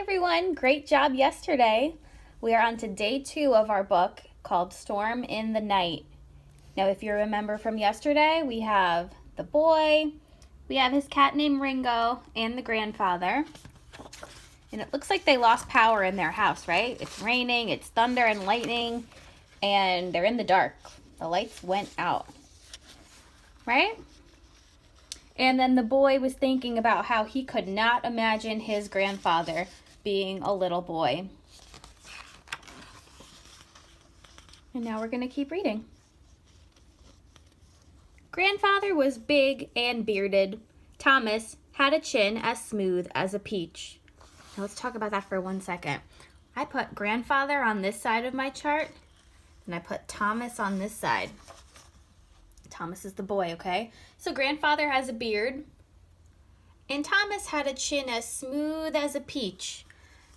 everyone, great job yesterday. We are on to day 2 of our book called Storm in the Night. Now if you remember from yesterday, we have the boy, we have his cat named Ringo, and the grandfather. And it looks like they lost power in their house, right? It's raining, it's thunder and lightning, and they're in the dark. The lights went out, right? And then the boy was thinking about how he could not imagine his grandfather being a little boy. And now we're going to keep reading. Grandfather was big and bearded. Thomas had a chin as smooth as a peach. Now let's talk about that for 1 second. I put grandfather on this side of my chart, and I put Thomas on this side. Thomas is the boy, okay? So grandfather has a beard, and Thomas had a chin as smooth as a peach.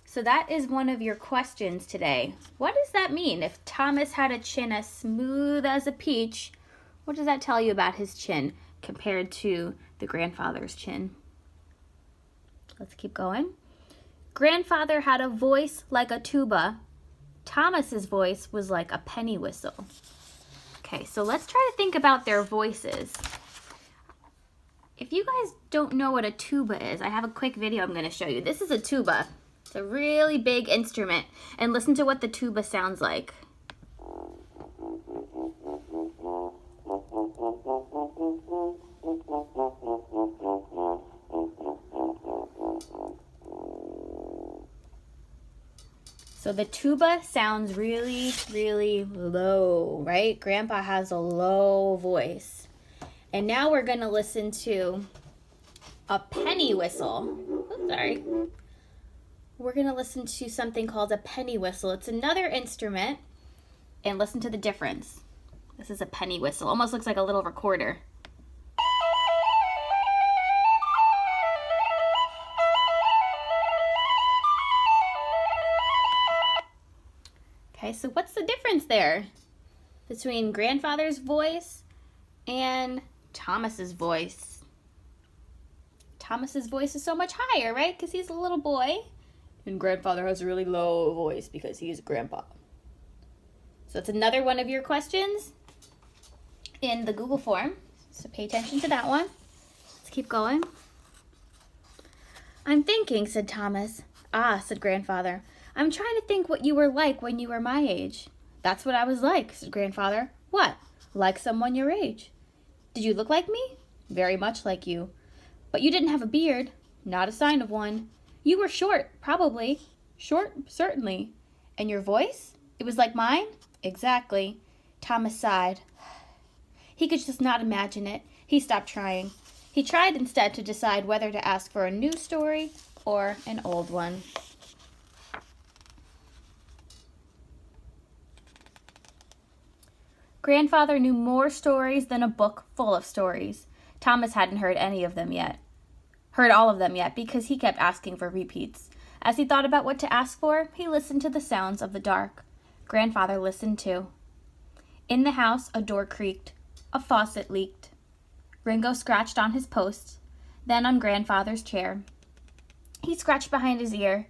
So that is one of your questions today. What does that mean? If Thomas had a chin as smooth as a peach, what does that tell you about his chin compared to the grandfather's chin? Let's keep going. Grandfather had a voice like a tuba. Thomas's voice was like a penny whistle. Okay, so let's try to think about their voices. If you guys don't know what a tuba is, I have a quick video I'm going to show you. This is a tuba. It's a really big instrument. And listen to what the tuba sounds like. So the tuba sounds really, really low, right? Grandpa has a low voice. And now we're going to listen to a penny whistle. Oops, sorry. We're going to listen to something called a penny whistle. It's another instrument. And listen to the difference. This is a penny whistle. Almost looks like a little recorder. Okay, so what's the difference there between grandfather's voice and Thomas's voice? Thomas's voice is so much higher, right? Because he's a little boy. And grandfather has a really low voice because he's grandpa. So it's another one of your questions in the Google form. So pay attention to that one. Let's keep going. I'm thinking, said Thomas. Ah, said grandfather. I'm trying to think what you were like when you were my age. That's what I was like, said grandfather. What? Like someone your age. Did you look like me? Very much like you. But you didn't have a beard. Not a sign of one. You were short, probably. Short, certainly. And your voice? It was like mine? Exactly. Thomas sighed. He could just not imagine it. He stopped trying. He tried instead to decide whether to ask for a new story or an old one. Grandfather knew more stories than a book full of stories. Thomas hadn't heard all of them yet because he kept asking for repeats. As he thought about what to ask for, he listened to the sounds of the dark. Grandfather listened too. In the house, a door creaked. A faucet leaked. Ringo scratched on his post, then on grandfather's chair. He scratched behind his ear,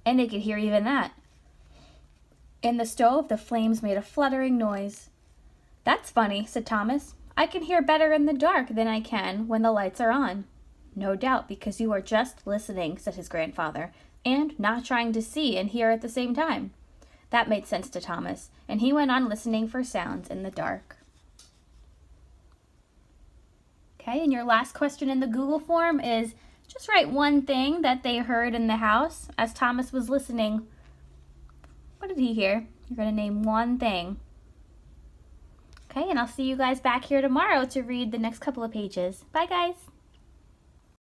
and they could hear even that. In the stove, the flames made a fluttering noise. That's funny, said Thomas. I can hear better in the dark than I can when the lights are on. No doubt, because you are just listening, said his grandfather, and not trying to see and hear at the same time. That made sense to Thomas, and he went on listening for sounds in the dark. Okay, and your last question in the Google form is just write one thing that they heard in the house as Thomas was listening. What did he hear? You're going to name one thing. Okay, and I'll see you guys back here tomorrow to read the next couple of pages. Bye, guys.